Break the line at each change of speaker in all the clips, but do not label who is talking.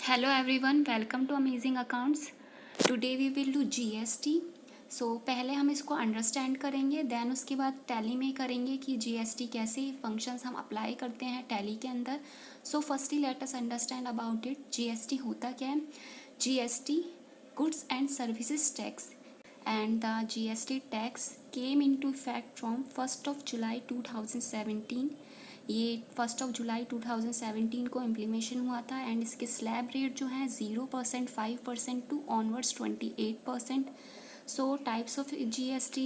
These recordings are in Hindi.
Hello everyone, welcome to Amazing Accounts. Today we will do GST. पहले हम इसको अंडरस्टैंड करेंगे, देन उसके बाद टैली में करेंगे कि GST कैसे फंक्शंस हम अप्लाई करते हैं टैली के अंदर. Firstly let us understand about it. GST होता क्या है? GST goods and services tax and the GST tax came into effect from 1st of July 2017. ये 1st of July 2017 को इम्प्लीमेशन हुआ था एंड इसके स्लैब रेट जो है 0%, 5% to onwards 28%. Types of GST: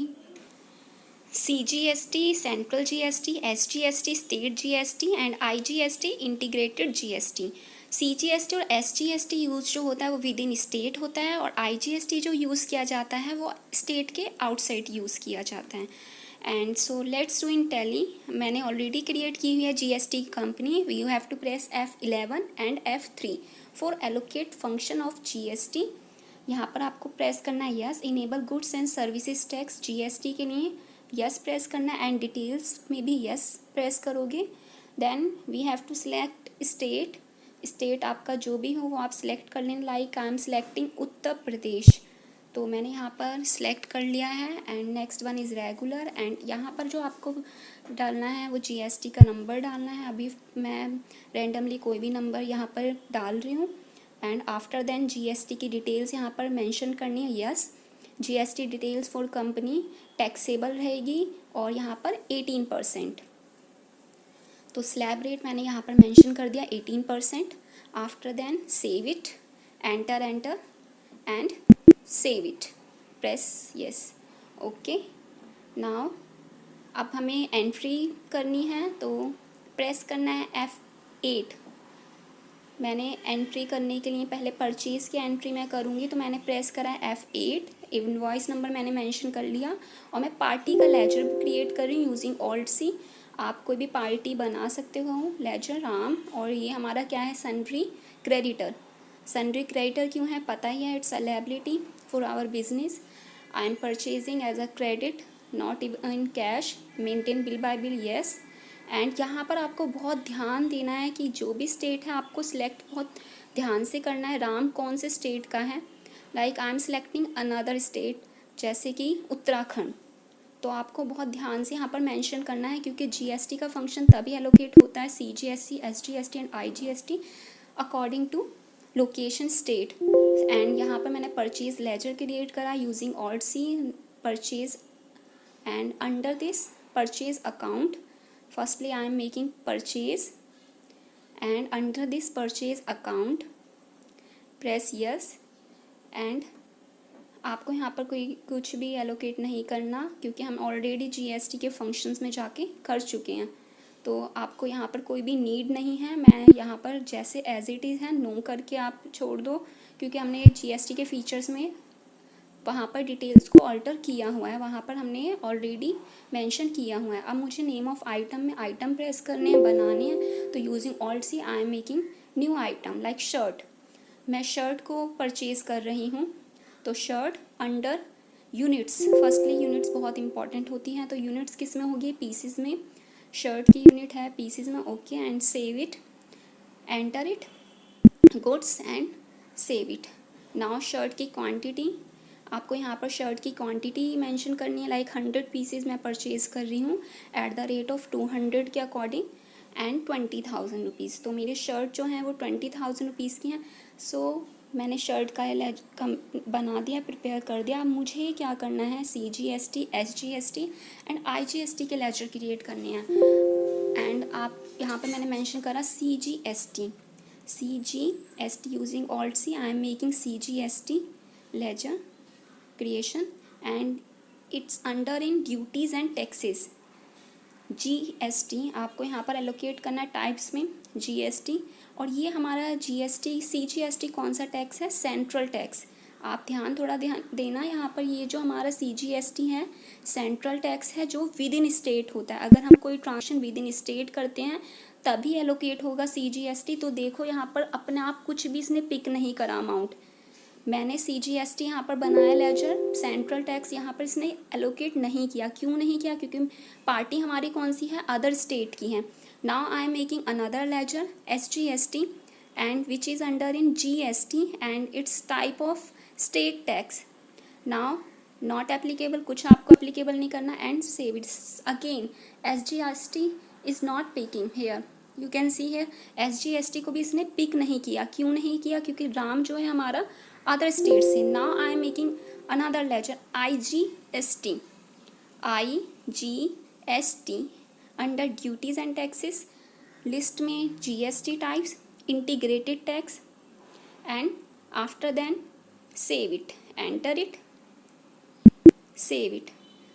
CGST, central GST, SGST, state GST and IGST, integrated GST. CGST और SGST यूज़ जो होता है वो विद इन स्टेट होता है और IGST जो यूज़ किया जाता है वो स्टेट के आउटसाइड यूज़ किया जाता है. And so let's do in Tally. मैंने ऑलरेडी क्रिएट की हुई है GST company. You have to press F11 and F3 for allocate function of GST. यहाँ पर आपको प्रेस करना है yes. Enable goods and services tax GST के लिए यस प्रेस करना है एंड डिटेल्स में भी यस प्रेस करोगे. Then we have to select state आपका जो भी हो वो आप सिलेक्ट कर लें. Like I am selecting Uttar Pradesh, तो मैंने यहाँ पर सिलेक्ट कर लिया है. And next one is regular. And यहाँ पर जो आपको डालना है वो GST का नंबर डालना है. अभी मैं रेंडमली कोई भी नंबर यहाँ पर डाल रही हूँ. एंड आफ्टर देन GST की डिटेल्स यहाँ पर मेंशन करनी है yes. GST details for company taxable रहेगी और यहाँ पर 18%. तो स्लैब रेट मैंने यहाँ पर मेंशन कर दिया 18%. After then save it, enter and save it, press yes. Okay, now अब हमें एंट्री करनी है तो प्रेस करना है F8. मैंने एंट्री करने के लिए पहले परचेज़ की एंट्री मैं करूँगी तो मैंने प्रेस करा है F8. इनवॉइस नंबर मैंने मेंशन कर लिया और मैं पार्टी का लेजर क्रिएट कर रही हूँ यूजिंग Alt+C. आप कोई भी पार्टी बना सकते हो. लेजर राम. और ये हमारा क्या है? Sundry creditor. सन्ड्री क्रेडिटर क्यों है पता ही है. It's a liability for our business. I am purchasing as a credit, not in cash. Maintain bill by bill yes. And यहाँ पर आपको बहुत ध्यान देना है कि जो भी स्टेट है आपको सिलेक्ट बहुत ध्यान से करना है. राम कौन से स्टेट का है? Like I M selecting another state, जैसे कि उत्तराखंड. तो आपको बहुत ध्यान से यहाँ पर मेंशन करना है क्योंकि GST का फंक्शन तभी एलोकेट होता है CGST, SGST and IGST according to location state. And यहाँ पर मैंने परचेज लेजर क्रिएट करा using Alt+C purchase. And under this purchase account firstly I am making purchase and under this purchase account press yes. and आपको यहाँ पर कोई कुछ भी एलोकेट नहीं करना क्योंकि हम ऑलरेडी GST के फंक्शंस में जाके कर चुके हैं. तो आपको यहाँ पर कोई भी नीड नहीं है. मैं यहाँ पर जैसे एज इट इज़ है नो करके आप छोड़ दो क्योंकि हमने GST के फीचर्स में वहाँ पर डिटेल्स को अल्टर किया हुआ है. वहाँ पर हमने ऑलरेडी मेंशन किया हुआ है. अब मुझे नेम ऑफ आइटम में आइटम प्रेस करने हैं, बनाने हैं. तो using Alt+C I am making new item like shirt. मैं शर्ट को परचेज़ कर रही हूँ. तो shirt under units. Firstly units बहुत इंपॉर्टेंट होती हैं. तो यूनिट्स किस में होगी? पीसीज में. शर्ट की यूनिट है पीसीज में. Okay, and save it, enter it, goods and save it. Now shirt की क्वांटिटी आपको यहाँ पर शर्ट की क्वांटिटी मेंशन करनी है. लाइक 100 पीसेज मैं परचेज़ कर रही हूँ एट द रेट ऑफ 200 के अकॉर्डिंग एंड 20,000 रुपीज़. तो मेरी शर्ट जो हैं वो 20,000 रुपीज़ की हैं. मैंने शर्ट का बना दिया, प्रिपेयर कर दिया. अब मुझे क्या करना है? CGST, SGST एंड IGST के लेजर क्रिएट करने हैं. एंड आप यहाँ पर मैंने मेंशन करा CGST using Alt+C I am making CGST ledger creation and it's under in duties and taxes. GST आपको यहाँ पर एलोकेट करना है टाइप्स में GST. और ये हमारा CGST कौन सा टैक्स है? Central tax. आप ध्यान देना. यहाँ पर ये जो हमारा CGST है सेंट्रल टैक्स है जो विद इन स्टेट होता है. अगर हम कोई ट्रांजेक्शन विद इन स्टेट करते हैं तभी एलोकेट होगा CGST. तो देखो यहाँ पर अपने आप कुछ भी इसने पिक नहीं करा अमाउंट. मैंने CGST यहाँ पर बनाया लेजर. सेंट्रल टैक्स यहाँ पर इसने एलोकेट नहीं किया. क्यों नहीं किया? क्योंकि पार्टी हमारी कौन सी है? अदर स्टेट की है. Now I am making another ledger SGST and which is under in GST and its type of state tax. Now not applicable, कुछ आपको applicable नहीं करना and save it. Again SGST is not picking here. You can see here SGST को भी इसने पिक नहीं किया. क्यों नहीं किया? क्योंकि राम जो है हमारा अदर स्टेट से. Now I am making another ledger IGST. IGST under duties and taxes list में GST types integrated tax and after then save it, enter it, save it.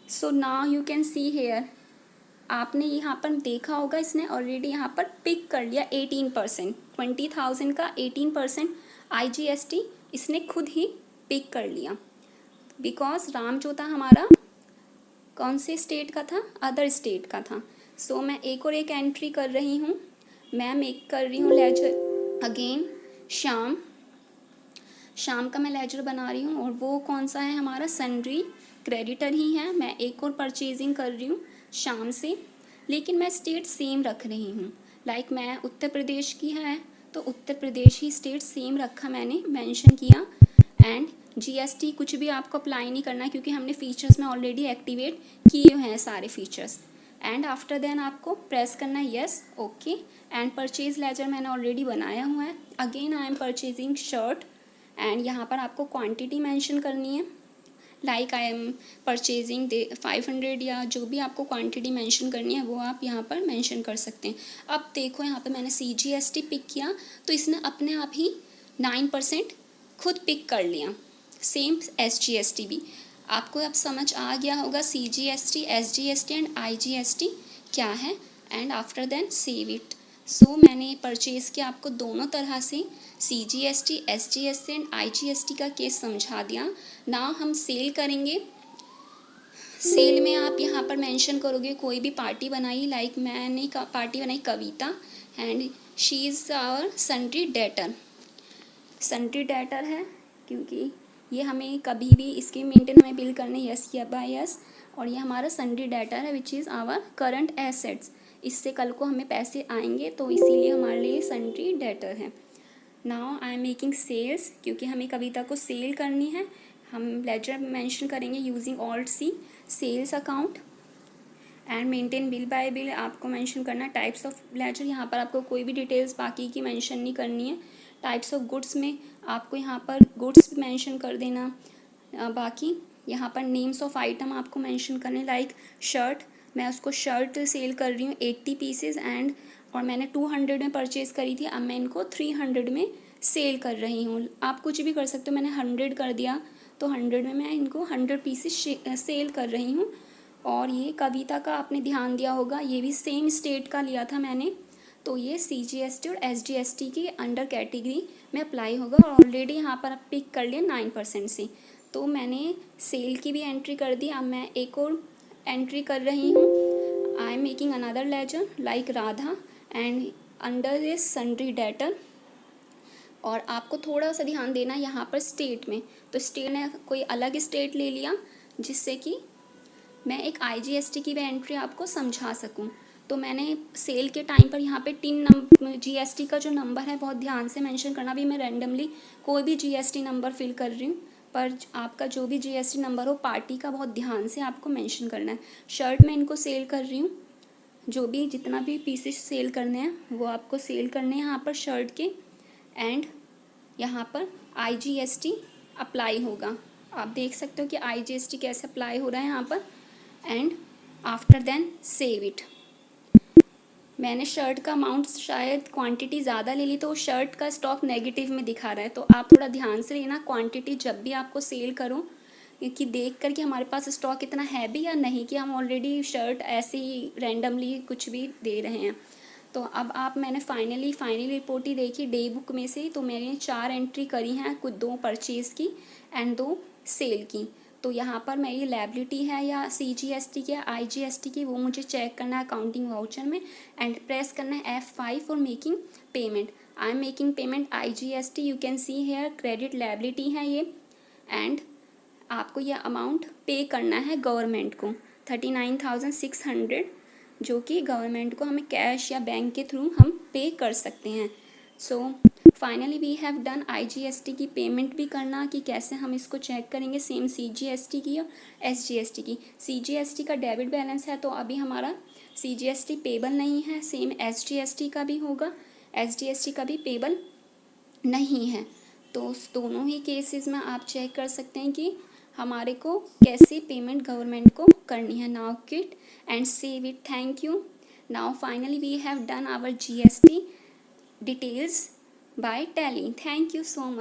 So now you can see here, आपने यहाँ पर देखा होगा इसने ऑलरेडी यहाँ पर पिक कर लिया 18%, 20,000 का 18% IGST इसने खुद ही पिक कर लिया. बिकॉज राम जो था हमारा कौन से स्टेट का था? अदर स्टेट का था. सो मैं एक और एक एंट्री कर रही हूँ. मैं मेक कर रही हूँ लेजर अगेन शाम का मैं लेजर बना रही हूँ और वो कौन सा है? हमारा सन्ड्री क्रेडिटर ही है. मैं एक और परचेजिंग कर रही हूँ शाम से, लेकिन मैं स्टेट सेम रख रही हूँ. लाइक मैं उत्तर प्रदेश की है तो उत्तर प्रदेश ही स्टेट सेम रखा, मैंने मेंशन किया. एंड GST कुछ भी आपको अप्लाई नहीं करना है क्योंकि हमने फीचर्स में ऑलरेडी एक्टिवेट किए हैं सारे फीचर्स. एंड आफ्टर देन आपको प्रेस करना है yes, okay. And purchase laser मैंने ऑलरेडी बनाया हुआ है. Again I am purchasing shirt and यहाँ पर आपको क्वांटिटी मेंशन करनी है. लाइक आई एम परचेजिंग 500 या जो भी आपको क्वांटिटी मेंशन करनी है वो आप यहाँ पर मेंशन कर सकते हैं. अब देखो यहाँ पे मैंने CGST पिक किया तो इसने अपने आप ही 9% खुद पिक कर लिया. सेम SGST भी आपको अब समझ आ गया होगा CGST, SGST एंड IGST क्या है. And after then save it. So मैंने परचेज़ किया, आपको दोनों तरह से CGST, SGST एंड IGST का केस समझा दिया. ना हम सेल करेंगे. सेल में आप यहाँ पर मेंशन करोगे कोई भी पार्टी बनाई. लाइक मैंने पार्टी बनाई Kavita and she is our sundry debtor. Sundry debtor है क्योंकि ये हमें कभी भी इसके मेंटेन हमें बिल करने यस या बाय यस. और ये हमारा सन्ड्री डेटर है which is our current assets. इससे कल को हमें पैसे आएंगे तो इसीलिए हमारे लिए सन्ड्री डेटर है. Now I am making sales क्योंकि हमें कविता को सेल करनी है. हम लेजर मेंशन करेंगे using alt C sales account and maintain bill by bill आपको मेंशन करना है. टाइप्स ऑफ लेजर यहाँ पर आपको कोई भी डिटेल्स बाकी की मेंशन नहीं करनी है. टाइप्स ऑफ गुड्स में आपको यहाँ पर गुड्स मेंशन कर देना. बाकी यहाँ पर नेम्स ऑफ आइटम आपको मेंशन करने. लाइक शर्ट, मैं उसको शर्ट सेल कर रही हूँ 80 पीसेज एंड और मैंने 200 में परचेज़ करी थी. अब मैं इनको 300 में सेल कर रही हूँ. आप कुछ भी कर सकते हो. मैंने 100 कर दिया तो 100 में मैं इनको 100 पीसेज सेल कर रही हूँ. और ये कविता का आपने ध्यान दिया होगा, ये भी सेम स्टेट का लिया था मैंने, तो ये CGST और SGST की अंडर कैटेगरी में अप्लाई होगा. और ऑलरेडी यहाँ पर आप पिक कर लिया 9% से. तो मैंने सेल की भी एंट्री कर दी. अब मैं एक और एंट्री कर रही हूँ. I am making another ledger like Radha and under this sundry debtor. और आपको थोड़ा सा ध्यान देना यहाँ पर स्टेट में. तो स्टेट ने कोई अलग स्टेट ले लिया जिससे कि मैं एक IGST की भी एंट्री आपको समझा सकूँ. तो मैंने सेल के टाइम पर यहाँ पे टिन नंबर GST का जो नंबर है बहुत ध्यान से मेंशन करना. भी मैं रैंडमली कोई भी GST नंबर फिल कर रही हूँ, पर आपका जो भी GST नंबर हो पार्टी का बहुत ध्यान से आपको मेंशन करना है. शर्ट में इनको सेल कर रही हूँ, जो भी जितना भी पीसेस सेल करने हैं वो आपको सेल करने हैं यहाँ पर शर्ट के. एंड यहाँ पर IGST अप्लाई होगा. आप देख सकते हो कि IGST कैसे अप्लाई हो रहा है यहाँ पर. And after then save it. मैंने शर्ट का अमाउंट शायद क्वांटिटी ज़्यादा ले ली तो शर्ट का स्टॉक नेगेटिव में दिखा रहा है. तो आप थोड़ा ध्यान से लेना क्वांटिटी जब भी आपको सेल करो, क्योंकि देख कर कि हमारे पास स्टॉक इतना है भी या नहीं कि हम ऑलरेडी शर्ट ऐसे ही रैंडमली कुछ भी दे रहे हैं. तो अब आप मैंने फाइनली रिपोर्ट ही देखी डे बुक में से. तो मैंने 4 एंट्री करी हैं, कुछ 2 परचेज़ की एंड 2 सेल की. तो यहाँ पर मैं ये लायबिलिटी है या CGST की या IGST की वो मुझे चेक करना है अकाउंटिंग वाउचर में. एंड प्रेस करना है F5 for making payment. I am making payment IGST. You can see here credit liability है ये. एंड आपको ये अमाउंट पे करना है गवर्नमेंट को 39,600, जो कि गवर्नमेंट को हमें कैश या बैंक के थ्रू हम पे कर सकते हैं. So finally we have done IGST की पेमेंट भी करना कि कैसे हम इसको चेक करेंगे, सेम CGST की और SGST की। CGST का डेबिट बैलेंस है तो अभी हमारा CGST पेबल नहीं है, सेम SGST का भी होगा, SGST का भी पेबल नहीं है। तो दोनों ही केसेस में आप चेक कर सकते हैं कि हमारे को कैसे पेमेंट गवर्नमेंट को करनी है। Now quit and save it. Thank you. Now finally we have done our GST details by Tally. Thank you so much.